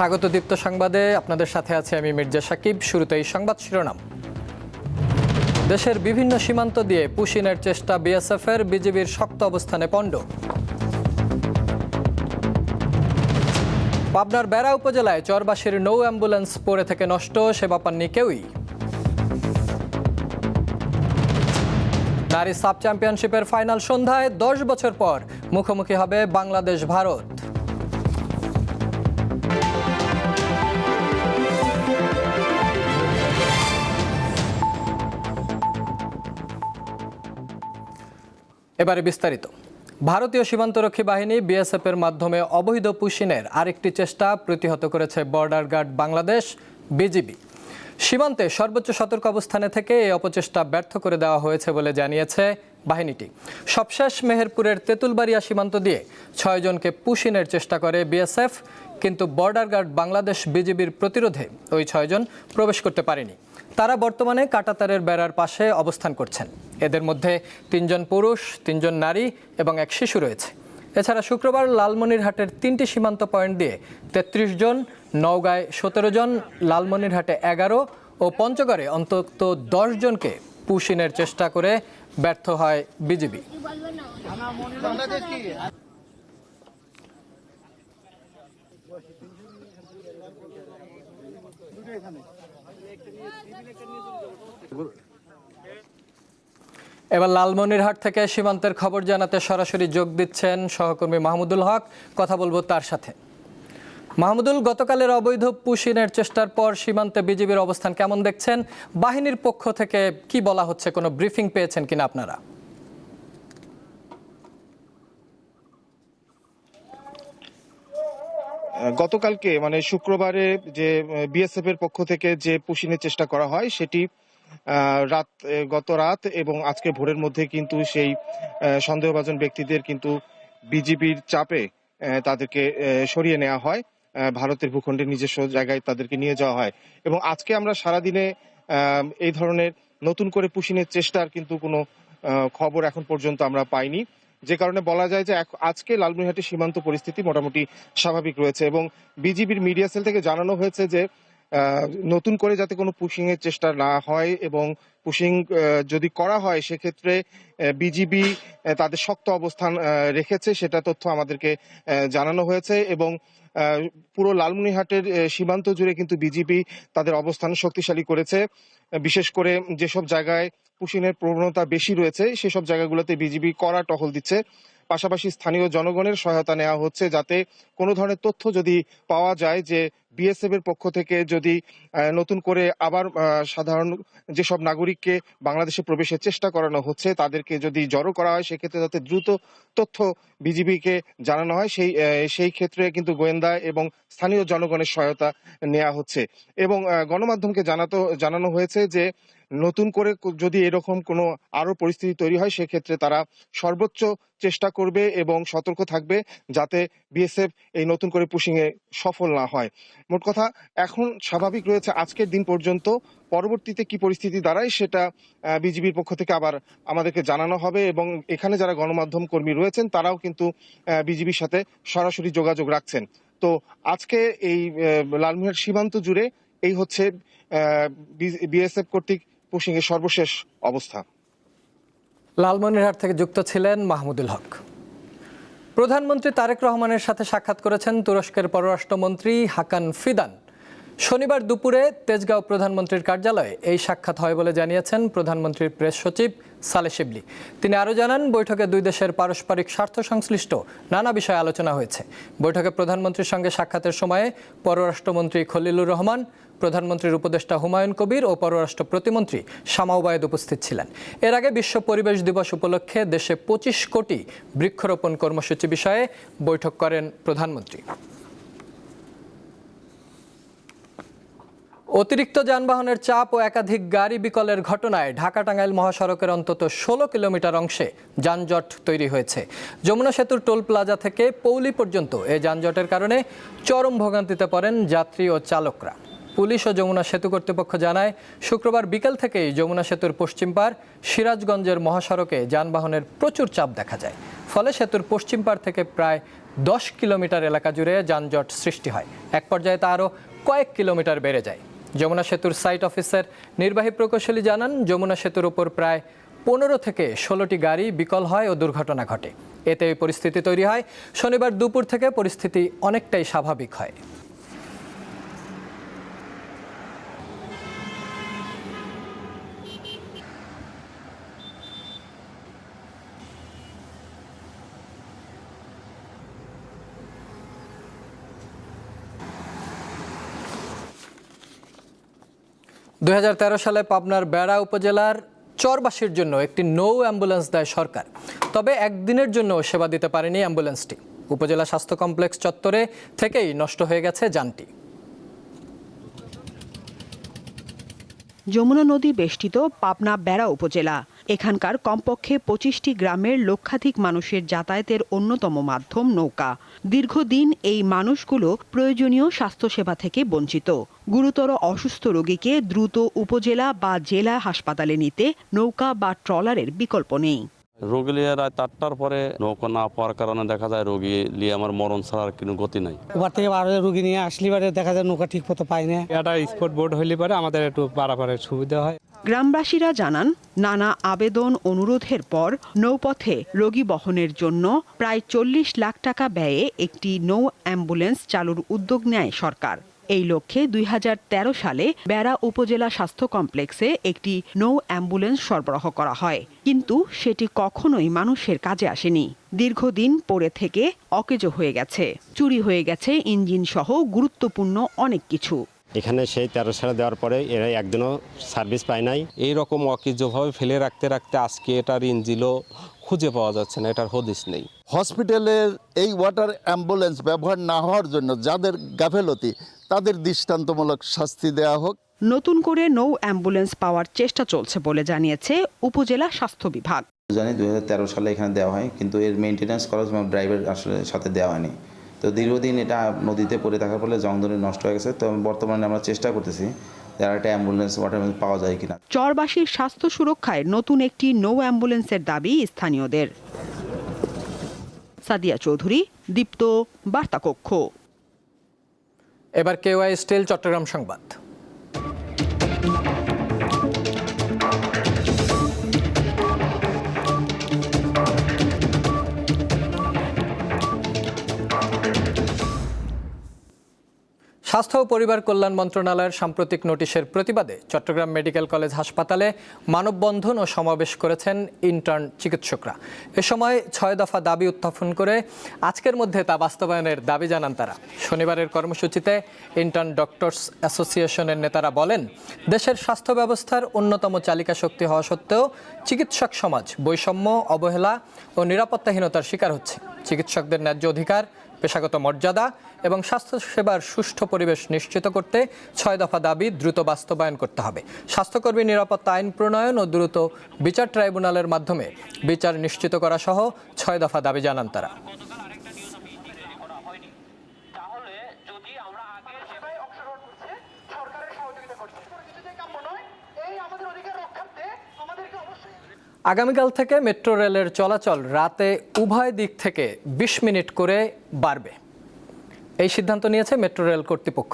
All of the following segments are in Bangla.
স্বাগত দীপ্ত সংবাদে আপনাদের সাথে আছি আমি মির্জা সাকিব। শুরুতেই সংবাদ শিরোনাম। দেশের বিভিন্ন সীমান্ত দিয়ে পুশিনের চেষ্টা বিএসএফের, বিজিবির শক্ত অবস্থানে পণ্ড। পাবনার বেড়া উপজেলায় চরবাসীর নৌ অ্যাম্বুলেন্স পড়ে থেকে নষ্ট, সেবা পাননি কেউই। নারী সাব চ্যাম্পিয়নশিপের ফাইনাল সন্ধ্যায় 10 বছর পর মুখোমুখি হবে বাংলাদেশ ভারত। এবারে বিস্তারিত। ভারতীয় সীমান্তরক্ষী বাহিনী বিএসএফের মাধ্যমে অবৈধ পুশিনের আরেকটি চেষ্টা প্রতিহত করেছে বর্ডার গার্ড বাংলাদেশ, বিজিবি। সীমান্তে সর্বোচ্চ সতর্ক অবস্থানে থেকে এই অপচেষ্টা ব্যর্থ করে দেওয়া হয়েছে বলে জানিয়েছে বাহিনীটি। সবশেষ মেহেরপুরের তেঁতুলবাড়িয়া সীমান্ত দিয়ে 6 জনকে পুশিনের চেষ্টা করে বিএসএফ, কিন্তু বর্ডার গার্ড বাংলাদেশ, বিজিবির প্রতিরোধে ওই 6 জন প্রবেশ করতে পারেনি। তারা বর্তমানে কাঁটাতারের বেড়ার পাশে অবস্থান করছেন। এদের মধ্যে 3 জন পুরুষ, 3 জন নারী এবং এক শিশু রয়েছে। এছাড়া শুক্রবার লালমনিরহাটের 3টি সীমান্ত পয়েন্ট দিয়ে 33 জন, নওগাঁয় 17 জন, লালমনিরহাটে 11 ও পঞ্চগড়ে অন্তত 10 জনকে পুশিনের চেষ্টা করে ব্যর্থ হয় বিজিবি। এবার লালমনিরহাট থেকে সীমান্তের খবর জানাতে সরাসরি যোগ দিচ্ছেন সহকর্মী মাহমুদুল হক। কথা বলবো তার সাথে। মাহমুদুল, গতকালের অবৈধ পুশিনের চেষ্টার পর সীমান্তে বিজিবির অবস্থান কেমন দেখছেন? বাহিনীর পক্ষ থেকে কি বলা হচ্ছে? কোনো ব্রিফিং পেয়েছেন কিনা আপনারা? গতকালকে মানে শুক্রবারে যে বিএসএফ এর পক্ষ থেকে যে পুশিনের চেষ্টা করা হয় সেটি গত রাত এবং আজকে ভোরের মধ্যে কিন্তু সেই সন্দেহভাজন ব্যক্তিদের কিন্তু বিজিবির চাপে তাদেরকে সরিয়ে নেওয়া হয়। ভারতের ভূখণ্ডের নিজস্ব জায়গায় তাদেরকে নিয়ে যাওয়া হয় এবং আজকে আমরা সারাদিনে এই ধরনের নতুন করে পুশিনের চেষ্টার কিন্তু কোনো খবর এখন পর্যন্ত আমরা পাইনি, যে কারণে বলা যায় যে আজকে লালমনিরহাটের সীমান্ত পরিস্থিতি মোটামুটি স্বাভাবিক রয়েছে। এবং বিজিবির মিডিয়া সেল থেকে জানানো হয়েছে যে নতুন করে যাতে কোনো পুশিং এর চেষ্টা না হয় এবং পুশিং যদি করা হয় সেক্ষেত্রে বিজিবি তাদের শক্ত অবস্থান রেখেছে, সেটা তথ্য আমাদেরকে জানানো হয়েছে। এবং পুরো লালমনিরহাটের সীমান্ত জুড়ে কিন্তু বিজিবি তাদের অবস্থান শক্তিশালী করেছে। বিশেষ করে যেসব জায়গায় পুশিনের প্রবণতা বেশি রয়েছে সেসব জায়গাগুলোতে বিজিবি কড়া টহল দিচ্ছে। পাশাপাশি স্থানীয় জনগণের সহায়তা নেওয়া হচ্ছে, যাতে কোনো ধরনের তথ্য যদি পাওয়া যায় যে বিএসএফ এর পক্ষ থেকে যদি নতুন করে আবার সাধারণ যেসব নাগরিককে বাংলাদেশে প্রবেশের চেষ্টা করানো হচ্ছে তাদেরকে যদি জড়ো করা হয় সেক্ষেত্রে যাতে দ্রুত তথ্য বিজিবিকে জানানো হয়, সেই ক্ষেত্রে কিন্তু গোয়েন্দা এবং স্থানীয় জনগণের সহায়তা নেওয়া হচ্ছে। এবং গণমাধ্যমকে জানানো হয়েছে যে নতুন করে যদি এরকম কোনো আরো পরিস্থিতি তৈরি হয় সেক্ষেত্রে তারা সর্বোচ্চ চেষ্টা করবে এবং সতর্ক থাকবে যাতে বিএসএফ এই নতুন করে পুশিং এ সফল না হয়। মোট কথা এখন স্বাভাবিক রয়েছে আজকের দিন পর্যন্ত। পরবর্তীতে কি পরিস্থিতি দাঁড়ায় সেটা বিজিবির পক্ষ থেকে আবার আমাদেরকে জানানো হবে এবং এখানে যারা গণমাধ্যম কর্মী রয়েছেন তারাও কিন্তু বিজিবির সাথে সরাসরি যোগাযোগ রাখছেন। তো আজকে এই লালমনিরহাট সীমান্ত জুড়ে এই হচ্ছে বিএসএফ কর্তৃক পুশিং এর সর্বশেষ অবস্থা। লালমনিরহাট থেকে যুক্ত ছিলেন মাহমুদুল হক। প্রধানমন্ত্রী তারেক রহমানের সাথে সাক্ষাৎ করেছেন তুরস্কের পররাষ্ট্রমন্ত্রী হাকান ফিদান। শনিবার দুপুরে তেজগাঁও প্রধানমন্ত্রীর কার্যালয়ে এই সাক্ষাৎ হয় বলে জানিয়েছেন প্রধানমন্ত্রীর প্রেস সচিব সালেহ শিবলি। তিনি আরও জানান, বৈঠকে দুই দেশের পারস্পরিক স্বার্থ সংশ্লিষ্ট নানা বিষয়ে আলোচনা হয়েছে। বৈঠকে প্রধানমন্ত্রীর সঙ্গে সাক্ষাতের সময়ে পররাষ্ট্রমন্ত্রী খলিলুর রহমান, প্রধানমন্ত্রীর উপদেষ্টা হুমায়ুন কবির ও পররাষ্ট্র প্রতিমন্ত্রী শামা ওবায়েদ উপস্থিত ছিলেন। এর আগে বিশ্ব পরিবেশ দিবস উপলক্ষে দেশে 25 কোটি বৃক্ষরোপণ কর্মসূচি বিষয়ে বৈঠক করেন প্রধানমন্ত্রী। অতিরিক্ত যানবাহনের চাপ ও একাধিক গাড়ি বিকলের ঘটনায় ঢাকা-টাঙ্গাইল মহাসড়কের অন্তত 16 কিলোমিটার অংশে যানজট তৈরি হয়েছে। যমুনা সেতুর টোল প্লাজা থেকে পৌলি পর্যন্ত এই যানজটের কারণে চরম ভোগান্তিতে পড়েন যাত্রী ও চালকরা। পুলিশ ও যমুনা সেতু কর্তৃপক্ষ জানায়, শুক্রবার বিকেল থেকেই যমুনা সেতুর পশ্চিম পার সিরাজগঞ্জের মহাসড়কে যানবাহনের প্রচুর চাপ দেখা যায়। ফলে সেতুর পশ্চিম পাড় থেকে প্রায় 10 কিলোমিটার এলাকা জুড়ে যানজট সৃষ্টি হয়। এক পর্যায়ে তা আরও কয়েক কিলোমিটার বেড়ে যায়। যমুনা সেতুর সাইট অফিসের নির্বাহী প্রকৌশলী জানান, যমুনা সেতুর উপর প্রায় 15 থেকে 16টি গাড়ি বিকল হয় ও দুর্ঘটনা ঘটে। এতে এই পরিস্থিতি তৈরি হয়। শনিবার দুপুর থেকে পরিস্থিতি অনেকটাই স্বাভাবিক হয়। দুই সালে পাবনার বেড়া উপজেলার চরবাসীর জন্য একটি নৌ অ্যাম্বুলেন্স দেয় সরকার। তবে একদিনের জন্য সেবা দিতে পারেনি অ্যাম্বুলেন্সটি। উপজেলা স্বাস্থ্য কমপ্লেক্স চত্বরে থেকেই নষ্ট হয়ে গেছে যানটি। যমুনা নদী বেষ্টিত পাবনা বেড়া উপজেলা। এখানকার কমপক্ষে 25টি গ্রামের লক্ষাধিক মানুষের যাতায়াতের অন্যতম মাধ্যম নৌকা। দীর্ঘদিন এই মানুষগুলো প্রয়োজনীয় স্বাস্থ্যসেবা থেকে বঞ্চিত। গুরুতর অসুস্থ রোগীকে দ্রুত উপজেলা বা জেলা হাসপাতালে নিতে নৌকা বা ট্রলারের বিকল্প নেই। রোগী লিয়ে রাত 8টার পরে নৌকা না পাওয়ার কারণে দেখা যায় রোগী লিয়ে আমার মরণ ছাড়ার কোনো গতি নাই। ওবার থেকে আরো রোগী নিয়ে আসলে পারে দেখা যায় নৌকা ঠিক মতো পাই না। এটা স্পট বোর্ড হইলে পারে আমাদের একটু পারাপারের সুবিধা হয়। গ্রামবাসীরা জানান, নানা আবেদন অনুরোধের পর নৌপথে রোগী বহনের জন্য প্রায় 40 লাখ টাকা ব্যয়ে একটি নৌ অ্যাম্বুলেন্স চালুর উদ্যোগ নেয় সরকার। এই লক্ষ্যে 2013 সালে বেড়া উপজেলা স্বাস্থ্য কমপ্লেক্সে একটি নৌ অ্যাম্বুলেন্স সরবরাহ করা হয়, কিন্তু সেটি কখনোই মানুষের কাজে আসেনি। দীর্ঘদিন পড়ে থেকে অকেজো হয়ে গেছে, চুরি হয়ে গেছে ইঞ্জিন সহ গুরুত্বপূর্ণ অনেক কিছু। এখানে সেই 13 সালে দেওয়ার পরে এরা একদিনও সার্ভিস পায় নাই। এইরকম অকেজোভাবে ফেলে রাখতে রাখতে আজকে এটার ইঞ্জিনও খুঁজে পাওয়া যাচ্ছে না, এটার হদিস নেই। হসপিটালের এই ওয়াটার অ্যাম্বুলেন্স ব্যবহার না হওয়ার জন্য যাদের গাফেলতি তাদের দৃষ্টান্তমূলক শাস্তি দেওয়া হোক। নতুন করে নৌ অ্যাম্বুলেন্স পাওয়ার চেষ্টা চলছে বলে জানিয়েছে উপজেলা স্বাস্থ্য বিভাগ। জানি 2013 সালে এখানে দেওয়া হয়, কিন্তু এর মেনটেন্যান্স করার সময় ড্রাইভার আসলে সাথে দেওয়া হয়নি। তো দীর্ঘদিন এটা নদীতে পড়ে থাকার ফলে জংধরে নষ্ট হয়ে গেছে। তো বর্তমানে আমরা চেষ্টা করতেছি যে আর একটা অ্যাম্বুলেন্স ওয়াটার পাওয়া যায় কিনা। চরবাসীর স্বাস্থ্য সুরক্ষায় নতুন একটি নৌ অ্যাম্বুলেন্সের দাবি স্থানীয়দের। সাদিয়া চৌধুরী, দীপ্ত, বার্তা কক্ষ। এবার কেওয়াই স্টিল চট্টগ্রাম সংবাদ। স্বাস্থ্য ও পরিবার কল্যাণ মন্ত্রণালয়ের সাম্প্রতিক নোটিশের প্রতিবাদে চট্টগ্রাম মেডিকেল কলেজ হাসপাতালে মানববন্ধন ও সমাবেশ করেছেন ইন্টার্ন চিকিৎসকরা। এ সময় 6 দফা দাবি উত্থাপন করে আজকের মধ্যে তা বাস্তবায়নের দাবি জানান তারা। শনিবারের কর্মসূচিতে ইন্টার্ন ডক্টরস অ্যাসোসিয়েশনের নেতারা বলেন, দেশের স্বাস্থ্য ব্যবস্থার অন্যতম চালিকা শক্তি হওয়া সত্ত্বেও চিকিৎসক সমাজ বৈষম্য, অবহেলা ও নিরাপত্তাহীনতার শিকার হচ্ছে। চিকিৎসকদের ন্যায্য অধিকার, পেশাগত মর্যাদা এবং স্বাস্থ্যসেবার সুষ্ঠু পরিবেশ নিশ্চিত করতে 6 দফা দাবি দ্রুত বাস্তবায়ন করতে হবে। স্বাস্থ্যকর্মী নিরাপত্তা আইন প্রণয়ন ও দ্রুত বিচার ট্রাইব্যুনালের মাধ্যমে বিচার নিশ্চিত করা সহ 6 দফা দাবি জানান তারা। আগামীকাল থেকে মেট্রো রেলের চলাচল রাতে উভয় দিক থেকে 20 মিনিট করে বাড়বে। এই সিদ্ধান্ত নিয়েছে মেট্রো রেল কর্তৃপক্ষ।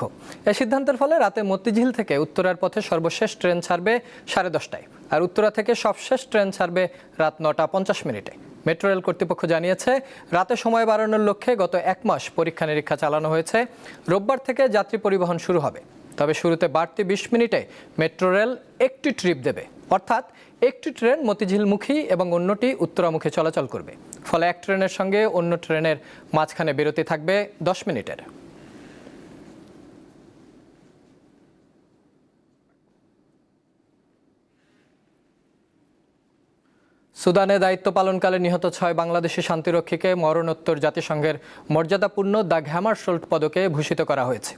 এই সিদ্ধান্তের ফলে রাতে মতিঝিল থেকে উত্তরার পথে সর্বশেষ ট্রেন ছাড়বে 10:30টায়, আর উত্তরা থেকে সবশেষ ট্রেন ছাড়বে রাত 9:50 মেট্রো রেল কর্তৃপক্ষ জানিয়েছে, রাতে সময় বাড়ানোর লক্ষ্যে গত 1 মাস পরীক্ষা নিরীক্ষা চালানো হয়েছে। রোববার থেকে যাত্রী পরিবহন শুরু হবে। তবে শুরুতে বাড়তি 20 মিনিটে মেট্রো রেল একটি ট্রিপ দেবে, অর্থাৎ একটি ট্রেন মতিঝিলমুখী এবং অন্যটি উত্তরামুখী চলাচল করবে। ফলে এক ট্রেনের সঙ্গে অন্য ট্রেনের মাঝখানে বিরতি থাকবে 10 মিনিটের। সুদানে দায়িত্ব পালনকালে নিহত 6 বাংলাদেশি শান্তিরক্ষীকে মরণোত্তর জাতিসংঘের মর্যাদাপূর্ণ দ্য হ্যামারশোল্ড পদকে ভূষিত করা হয়েছে।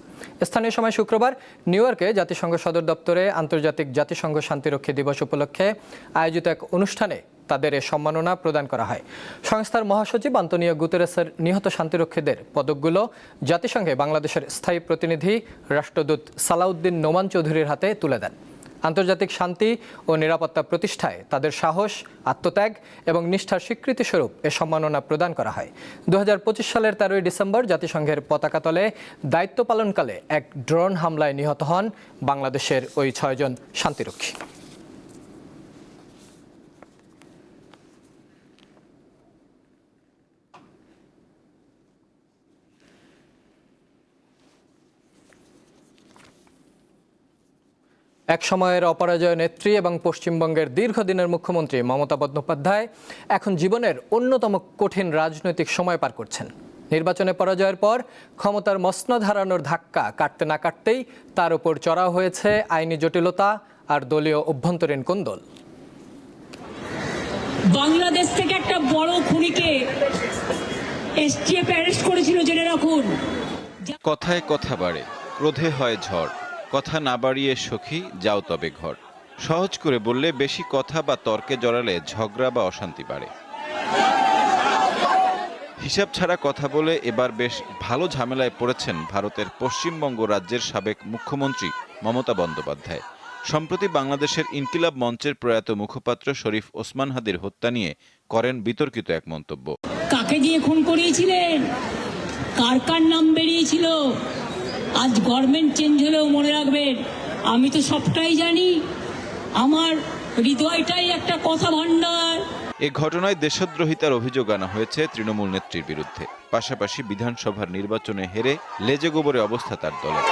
স্থানীয় সময় শুক্রবার নিউ ইয়র্কে জাতিসংঘ সদর দপ্তরে আন্তর্জাতিক জাতিসংঘ শান্তিরক্ষী দিবস উপলক্ষে আয়োজিত এক অনুষ্ঠানে তাদের এ সম্মাননা প্রদান করা হয়। সংস্থার মহাসচিব আন্তোনিও গুতেরেসের নিহত শান্তিরক্ষীদের পদকগুলো জাতিসংঘে বাংলাদেশের স্থায়ী প্রতিনিধি রাষ্ট্রদূত সালাউদ্দিন নোমান চৌধুরীর হাতে তুলে দেন। আন্তর্জাতিক শান্তি ও নিরাপত্তা প্রতিষ্ঠায় তাদের সাহস, আত্মত্যাগ এবং নিষ্ঠার স্বীকৃতিস্বরূপ এ সম্মাননা প্রদান করা হয়। 2025 সালের 13 ডিসেম্বর জাতিসংঘের পতাকা তলে দায়িত্ব পালনকালে এক ড্রোন হামলায় নিহত হন বাংলাদেশের ওই 6 জন শান্তিরক্ষী। এক সময়ের অপরাজয় নেত্রী এবং পশ্চিমবঙ্গের দীর্ঘদিনের মুখ্যমন্ত্রী মমতা বন্দ্যোপাধ্যায় এখন জীবনের অন্যতম কঠিন রাজনৈতিক সময় পার করছেন। নির্বাচনে পরাজয়ের পর ক্ষমতার মসনদ হারানোর ধাক্কা কাটতে না কাটতেই তার উপর চড়াও হয়েছে আইনি জটিলতা আর দলীয় অভ্যন্তরীণ কোন্দল। বাংলাদেশ থেকে একটা বড় খুনিকে এসটিএফ অ্যারেস্ট করেছিল, জেনে রাখুন। কথায় কথা বাড়ে, ক্রোধে হয় ঝড়, কথা না বাড়িয়ে সখী যাও তবে ঘর। সহজ করে বললে বেশি কথা বা তর্কে জড়ালে ঝগড়া বা অশান্তি বাড়ে। হিসাব ছাড়া কথা বলে এবার বেশ ভালো ঝামেলায় পড়েছেন ভারতের পশ্চিমবঙ্গ রাজ্যের সাবেক মুখ্যমন্ত্রী মমতা বন্দ্যোপাধ্যায়। সম্প্রতি বাংলাদেশের ইনকিলাব মঞ্চের প্রয়াত মুখপাত্র শরীফ ওসমান হাদির হত্যা নিয়ে করেন বিতর্কিত এক মন্তব্য। কাকে দিয়ে খুন করিয়েছিলেন, কার কার নাম বেরিয়েছিল, আজ গভর্নমেন্ট চেঞ্জ হলেও মনে রাখবেন আমি তো সবটাই জানি, আমার হৃদয়টাই একটা কথা ভাণ্ডার। এ ঘটনায় দেশদ্রোহিতার অভিযোগ আনা হয়েছে তৃণমূল নেত্রীর বিরুদ্ধে। পাশাপাশি বিধানসভার নির্বাচনে হেরে লেজে গোবরে অবস্থা তার দলের।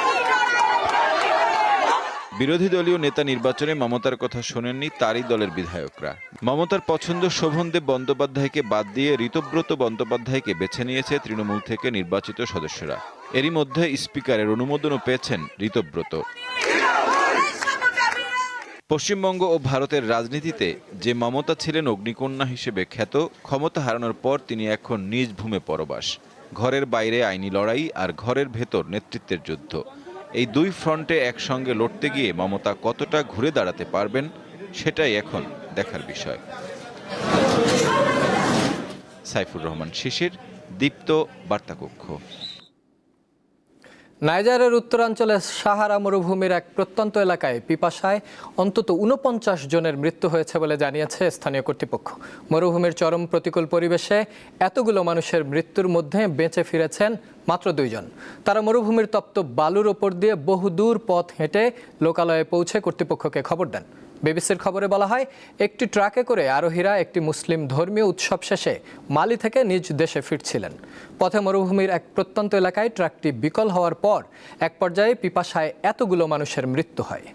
বিরোধী দলীয় নেতা নির্বাচনে মমতার কথা শোনেননি তারই দলের বিধায়করা। মমতার পছন্দ শোভনদেব বন্দ্যোপাধ্যায়কে বাদ দিয়ে ঋতব্রত বন্দ্যোপাধ্যায়কে বেছে নিয়েছে তৃণমূল থেকে নির্বাচিত সদস্যরা। এরই মধ্যে স্পিকারের অনুমোদনও পেয়েছেন ঋতব্রত। পশ্চিমবঙ্গ ও ভারতের রাজনীতিতে যে মমতা ছিলেন অগ্নিকন্যা হিসেবে খ্যাত, ক্ষমতা হারানোর পর তিনি এখন নিজ ভূমে পরবাস। ঘরের বাইরে আইনি লড়াই আর ঘরের ভেতর নেতৃত্বের যুদ্ধ, এই দুই ফ্রন্টে একসঙ্গে লড়তে গিয়ে মমতা কতটা ঘুরে দাঁড়াতে পারবেন সেটাই এখন দেখার বিষয়। সাইফুর রহমান শিশির, দীপ্ত বার্তাকক্ষ। নাইজারের উত্তরাঞ্চলে সাহারা মরুভূমির এক প্রত্যন্ত এলাকায় পিপাসায় অন্তত 49 জনের মৃত্যু হয়েছে বলে জানিয়েছে স্থানীয় কর্তৃপক্ষ। মরুভূমির চরম প্রতিকূল পরিবেশে এতগুলো মানুষের মৃত্যুর মধ্যে বেঁচে ফিরেছেন মাত্র 2 জন। তারা মরুভূমির তপ্ত বালুর ওপর দিয়ে বহুদূর পথ হেঁটে লোকালয়ে পৌঁছে কর্তৃপক্ষকে খবর দেন। বিবিসির খবরে বলা হয়, একটি ট্রাকে করে আরোহীরা একটি মুসলিম ধর্মীয় উৎসব শেষে মালি থেকে নিজ দেশে ফিরছিলেন। পথে মরুভূমির এক প্রত্যন্ত এলাকায় ট্রাকটি বিকল হওয়ার পর এক পর্যায়ে পিপাসায় এতগুলো মানুষের মৃত্যু হয়।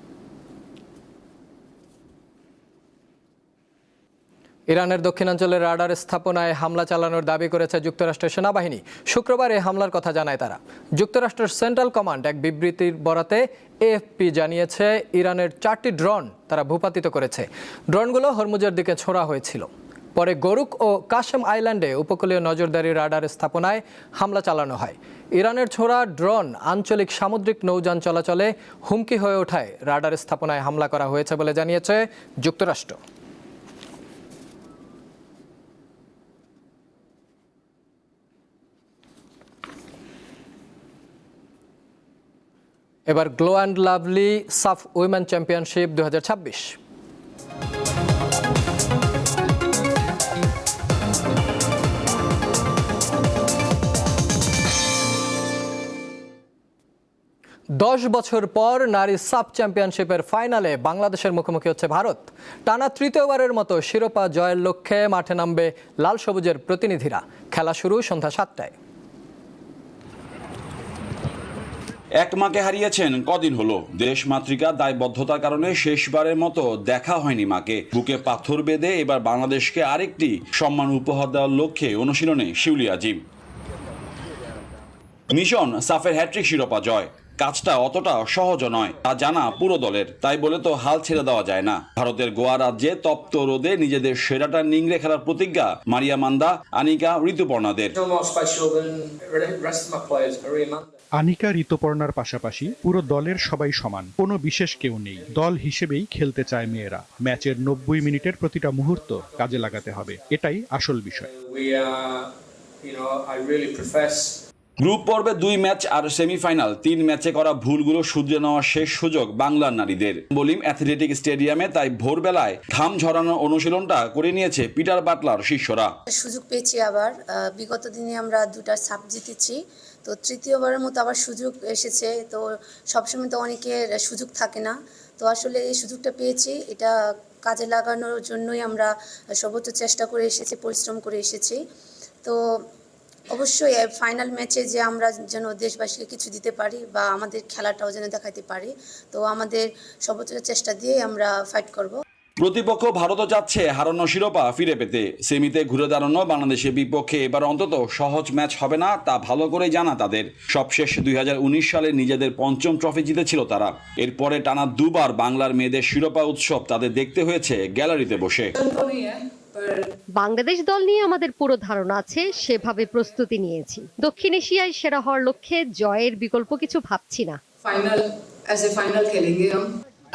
ইরানের দক্ষিণাঞ্চলের রাডার স্থাপনায় হামলা চালানোর দাবি করেছে যুক্তরাষ্ট্রের সেনাবাহিনী। শুক্রবার এই হামলার কথা জানায় তারা। যুক্তরাষ্ট্রের সেন্ট্রাল কমান্ড এক বিবৃতির বরাতে এএফপি জানিয়েছে, ইরানের 4টি ড্রোন তারা ভূপাতিত করেছে। ড্রোনগুলো হরমুজের দিকে ছোড়া হয়েছিল। পরে গরুক ও কাশেম আইল্যান্ডে উপকূলীয় নজরদারি রাডার স্থাপনায় হামলা চালানো হয়। ইরানের ছোড়া ড্রোন আঞ্চলিক সামুদ্রিক নৌযান চলাচলে হুমকি হয়ে ওঠায় রাডার স্থাপনায় হামলা করা হয়েছে বলে জানিয়েছে যুক্তরাষ্ট্র। এবার গ্লো অ্যান্ড লাভলি সাফ উইমেন চ্যাম্পিয়নশিপ 2026। 10 বছর পর নারী সাব চ্যাম্পিয়নশিপের ফাইনালে বাংলাদেশের মুখোমুখি হচ্ছে ভারত। টানা তৃতীয়বারের মতো শিরোপা জয়ের লক্ষ্যে মাঠে নামবে লাল সবুজের প্রতিনিধিরা। খেলা শুরু সন্ধ্যা 7টায়। এক মাকে হারিয়েছেন কদিন হলো। দেশমাতৃকা দায়বদ্ধতার কারণে শেষবারের মতো দেখা হয়নি মাকে। বুকে পাথর বেঁধে এবার বাংলাদেশকে আরেকটি সম্মান উপহার দেওয়ার লক্ষ্যে অনুশীলনে শিউলি আজিম। মিশন সাফের হ্যাট্রিক শিরোপা জয়। কাজটা অতটা সহজ নয় তা জানা পুরো দলের, তাই বলে তো হাল ছেড়ে দেওয়া যায় না। ভারতের গোয়া রাজ্যে তপ্ত রোদে নিজেদের সেরাটা নিংড়ে খেলার প্রতিজ্ঞা মারিয়া মান্দা, আনিকা, ঋতুপর্ণাদের। আনিকা, ঋতুপর্ণার পাশাপাশি পুরো দলের সবাই সমান, কোনো বিশেষ কেউ নেই। দল হিসেবেই খেলতে চায় মেয়েরা। ম্যাচের 90 মিনিটের প্রতিটা মুহূর্ত কাজে লাগাতে হবে, এটাই আসল বিষয়। গ্রুপ পর্বে 2 ম্যাচ আর সেমিফাইনাল 3 ম্যাচে করা ভুলগুলো শুধরে নেওয়ার শেষ সুযোগ বাংলার নারীদের। বলিম অ্যাথলেটিক স্টেডিয়ামে তাই ভোরবেলায় ঘাম ঝরানোর অনুশীলনটা করে নিয়েছে পিটার বাটলার শিষ্যরা। সুযোগ পেয়েছি আবার, বিগত দিনে আমরা 2টা সাব জিতেছি, তো তৃতীয়বারের মতো আবার সুযোগ এসেছে। তো সবসময় তো অনেকের সুযোগ থাকে না, তো আসলে এই সুযোগটা পেয়েছি, এটা কাজে লাগানোর জন্যই আমরা সর্বোচ্চ চেষ্টা করে এসেছি, পরিশ্রম করে এসেছি। তো অবশ্যই ফাইনাল ম্যাচে যে আমরা যেন দেশবাসীকে কিছু দিতে পারি বা আমাদের খেলাটাও যেন দেখাতে পারি, তো আমাদের সর্বোচ্চ চেষ্টা দিয়ে আমরা ফাইট করব। প্রতিপক্ষ ভারতও চাচ্ছে হারানো শিরোপা ফিরে পেতে। সেমিতে ঘুরে দাঁড়ানো বাংলাদেশের বিপক্ষে এবার অন্তত সহজ ম্যাচ হবে না, তা ভালো করে জানা তাদের। সবশেষ 2019 সালে নিজেদের 5ম ট্রফি জিতেছিল তারা। এরপরে টানা 2বার বাংলার মেয়েদের শিরোপা উৎসব তাদের দেখতে হয়েছে গ্যালারিতে বসে। বাংলাদেশ দল নিয়ে আমাদের পুরো ধারণা আছে, সেভাবে প্রস্তুতি নিয়েছি। দক্ষিণ এশিয়ায় সেরা হওয়ার লক্ষ্যে জয়ের বিকল্প কিছু ভাবছি না।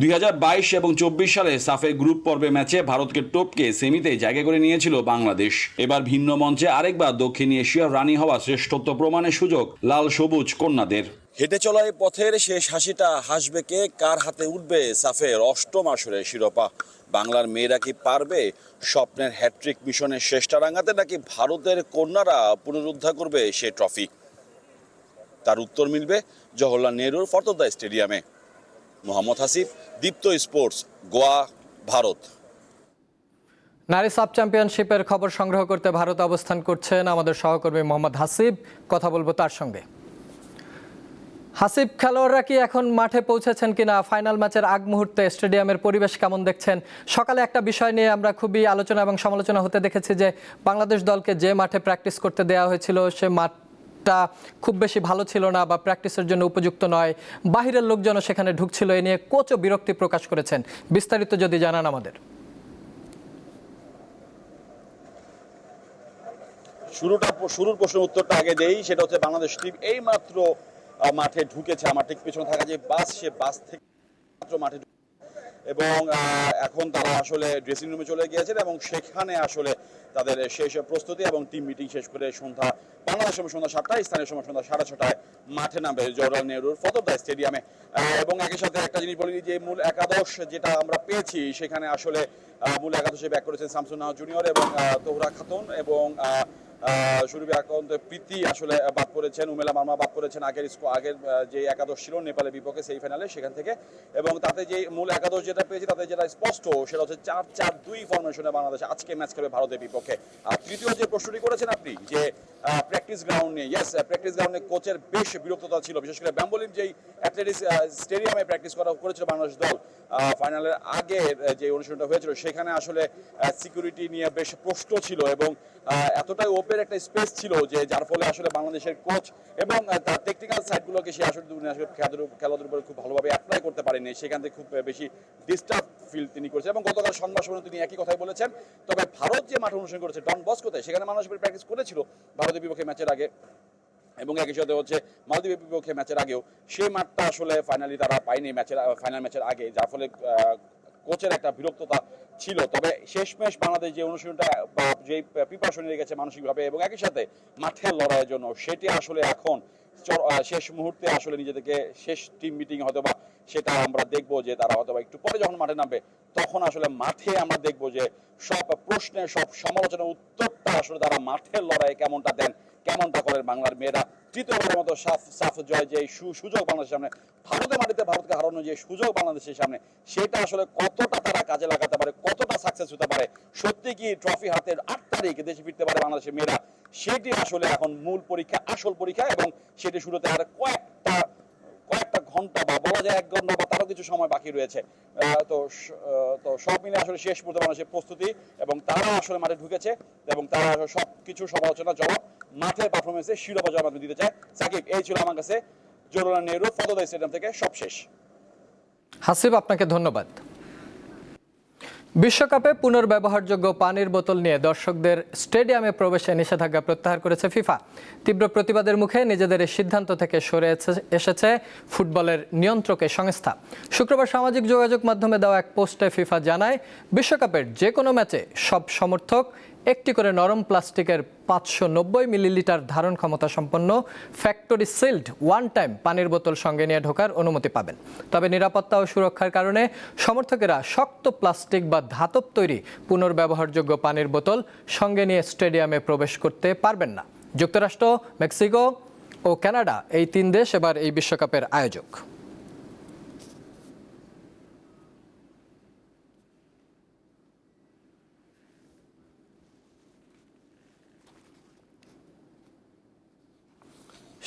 2022 এবং 24 সালে সাফের গ্রুপ পর্বে ম্যাচে ভারতকে টপকে সেমিতে জায়গা করে নিয়েছিল বাংলাদেশ। এবার ভিন্ন মঞ্চে আরেকবার দক্ষিণ এশিয়ার রানী হওয়া শ্রেষ্ঠত্ব প্রমাণের সুযোগ লাল সবুজ কন্যাদের। হেঁটে চলা এই পথের শেষ হাসিটা হাসবে কে, কার হাতে উঠবে সাফের 8ম আসরের শিরোপা? বাংলার মেয়েরা কি পারবে স্বপ্নের হ্যাট্রিক মিশনের শেষটা রাঙাতে, নাকি ভারতের কন্যারা পুনরুদ্ধার করবে সে ট্রফি? তার উত্তর মিলবে জওহরলাল নেহরুর ফতেরদার স্টেডিয়ামে। মোহাম্মদ হাসিব, দীপ্ত স্পোর্টস, গোয়া, ভারত। নারী সাব চ্যাম্পিয়নশিপের খবর সংগ্রহ করতে ভারত অবস্থান করছেন আমাদের সহকর্মী মোহাম্মদ হাসিব। কথা বলবো তার সঙ্গে। হাসিব, খেলোয়াড়রা কি এখন মাঠে পৌঁছেছেন কিনা? ফাইনাল ম্যাচের আগ মুহূর্তে স্টেডিয়ামের পরিবেশ কেমন দেখছেন? সকালে একটা বিষয় নিয়ে আমরা খুবই আলোচনা এবং সমালোচনা হতে দেখেছি যে বাংলাদেশ দলকে যে মাঠে প্র্যাকটিস করতে দেওয়া হয়েছিল সে মাঠটা খুব বেশি ভালো ছিল না বা প্র্যাকটিসের জন্য উপযুক্ত নয়। বাহিরের লোকজনও সেখানে ঢুকছিল, এ নিয়ে কোচও বিরক্তি প্রকাশ করেছেন। বিস্তারিত যদি জানান আমাদের। শুরুর প্রশ্নের উত্তরটা আগে দেই, সেটা হচ্ছে বাংলাদেশ টিম এই মাত্র মাঠে ঢুকেছে। আমার ঠিক পেছনে থাকা যে বাস, সে বাস থেকে মাত্র মাঠে এবং এখন তারা আসলে ড্রেসিং রুমে চলে গিয়েছেন এবং সেখানে আসলে তাদের শেষ প্রস্তুতি এবং টিম মিটিং শেষ করে বাংলাদেশ সময় সন্ধ্যা 7টায়, স্থানীয় সময় সন্ধ্যা 6:30টায় মাঠে নামবে জওহরলাল নেহরুর ফতেরদার স্টেডিয়ামে। এবং একই সাথে একটা জিনিস বলি যে মূল একাদশ যেটা আমরা পেয়েছি, সেখানে আসলে মূল একাদশে ব্যাক করেছেন শামসুন নাহার জুনিয়র এবং তোহরা খাতুন এবং সুরভি আকন্দ প্রীতি আসলে বাদ করেছেন, উমেলা মার্মা বাদ করেছেন আগের যে একাদশ ছিল নেপালের বিপক্ষে সেই ফাইনালে, সেখান থেকে। এবং তাতে যে মূল একাদশ যেটা পেয়েছি তাতে যেটা স্পষ্ট সেটা হচ্ছে 4-4-2 ফরমেশনে বাংলাদেশ আজকে ম্যাচ খেলবে ভারতের বিপক্ষে। আর তৃতীয় যে প্রশ্নটি করেছেন আপনি যে প্র্যাকটিস গ্রাউন্ড নিয়ে, ইয়েস, প্র্যাকটিস গ্রাউন্ডে কোচের বেশ বিরক্ততা ছিল, বিশেষ করে ব্যাম্বোলিম যেই অ্যাথলেটিক্স স্টেডিয়ামে প্র্যাকটিস করেছিল বাংলাদেশ দল ফাইনালের আগে যে অনুষ্ঠানটা হয়েছিল, সেখানে আসলে সিকিউরিটি নিয়ে বেশ প্রশ্ন ছিল এবং এতটাই ওপেন একটা স্পেস ছিল যে যার ফলে আসলে বাংলাদেশের কোচ এবং তার টেকনিক্যাল সাইডগুলোকে সে আসলে খেলাধুলার উপরে খুব ভালোভাবে অ্যাপ্লাই করতে পারেনি। সেখান থেকে খুব বেশি ডিস্টার্ব ফিল তিনি করেছেন এবং গতকাল সংবাদ সম্মেলনে তিনি একই কথাই বলেছেন। তবে ভারত যে মাঠে অনুষ্ঠান করেছে ডন বস্কোতে, সেখানে মানুষ প্র্যাকটিস করেছিল ভারতের বিপক্ষে ম্যাচের আগে এবং একই সাথে হচ্ছে মালদ্বীপের বিপক্ষে ম্যাচের আগেও সেই মাঠটা আসলে ফাইনালি তারা পায়নি ফাইনাল ম্যাচের আগে, যার ফলে কোচের একটা বিরক্ততা ছিল। তবে শেষমেশ বাংলাদেশ যে অনুশীলনটা বা যে প্রিপারেশন নিয়ে গেছে মানসিকভাবে এবং একই সাথে মাঠের লড়াইয়ের জন্য, সেটি আসলে এখন শেষ মুহূর্তে আসলে নিজেদেরকে শেষ টিম মিটিং হয়তো বা সেটা আমরা দেখবো যে তারা হয়তো বা একটু পরে যখন মাঠে নামবে তখন আসলে মাঠে আমরা দেখবো যে সব প্রশ্নের সব সমালোচনার উত্তরটা আসলে তারা মাঠের লড়াইয়ে কেমনটা দেন, কেমনটা করেন বাংলার মেয়েরা। তৃতীয়বারের মতো সাফ জয় যে সুযোগ বাংলাদেশের সামনে, ভারতের মাটিতে ভারতকে হারানোর যে সুযোগ বাংলাদেশের সামনে, সেটা আসলে কতটা তারা কাজে লাগাতে পারে, কতটা সাকসেস হতে পারে, সত্যি কি ট্রফি হাতের 8 তারিখ দেশে ফিরতে পারে বাংলাদেশের মেয়েরা, সেটি আসলে এখন মূল পরীক্ষা, আসল পরীক্ষা। এবং সেটি শুরুতে আর কয়েকটা ঘন্টা বা বলা যায় 1 ঘন্টা বা তারও কিছু সময় বাকি রয়েছে। তো সব মিলে আসলে শেষ পর্যন্ত বাংলাদেশের প্রস্তুতি এবং তারা আসলে মাঠে ঢুকেছে এবং তারা সব কিছু সমালোচনা জবাব মাঠের পারফরমেন্সে শিরোপা জবাব দিতে চায়। সাকিব, এই ছিল আমার কাছে জওহরলাল নেহরু ফতেরদার স্টেডিয়াম থেকে সবশেষ। হাসিব, আপনাকে ধন্যবাদ। বিশ্বকাপে পুনর্ব্যবহারযোগ্য পানির বোতল নিয়ে দর্শকদের স্টেডিয়ামে প্রবেশে নিষেধাজ্ঞা প্রত্যাহার করেছে ফিফা। তীব্র প্রতিবাদের মুখে নিজেদের এই সিদ্ধান্ত থেকে সরে এসেছে ফুটবলের নিয়ন্ত্রক সংস্থা। শুক্রবার সামাজিক যোগাযোগ মাধ্যমে দেওয়া এক পোস্টে ফিফা জানায়, বিশ্বকাপের যে কোনো ম্যাচে সব সমর্থক একটি করে নরম প্লাস্টিকের 590 মিলিলিটার ধারণ ক্ষমতা সম্পন্ন ফ্যাক্টরি সিল্ড ওয়ান টাইম পানির বোতল সঙ্গে নিয়ে ঢোকার অনুমতি পাবেন। তবে নিরাপত্তা ও সুরক্ষার কারণে সমর্থকেরা শক্ত প্লাস্টিক বা ধাতব তৈরি পুনর্ব্যবহারযোগ্য পানির বোতল সঙ্গে নিয়ে স্টেডিয়ামে প্রবেশ করতে পারবেন না। যুক্তরাষ্ট্র, মেক্সিকো ও কানাডা এই 3 দেশ এবার এই বিশ্বকাপের আয়োজক।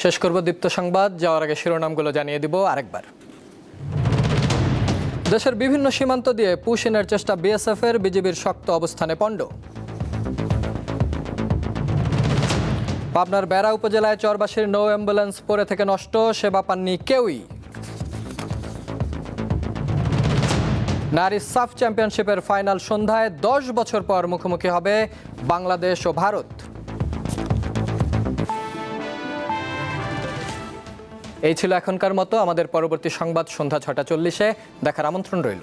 শেষ করব দীপ্ত সংবাদ, যাওয়ার আগে শিরোনামগুলো জানিয়ে দিব আরেকবার। দেশের বিভিন্ন সীমান্ত দিয়ে পুশিনের চেষ্টা বিএসএফের, বিজিবির শক্ত অবস্থানে পণ্ড। পাবনার বেড়া উপজেলায় চরবাসীর নৌ অ্যাম্বুলেন্স পড়ে থেকে নষ্ট, সেবা পাননি কেউই। নারী সাফ চ্যাম্পিয়নশিপের ফাইনাল সন্ধ্যায় 10 বছর পর মুখোমুখি হবে বাংলাদেশ ও ভারত। এই ছিল এখনকার মতো। আমাদের পরবর্তী সংবাদ সন্ধ্যা 6টা 40-এ দেখার আমন্ত্রণ রইল।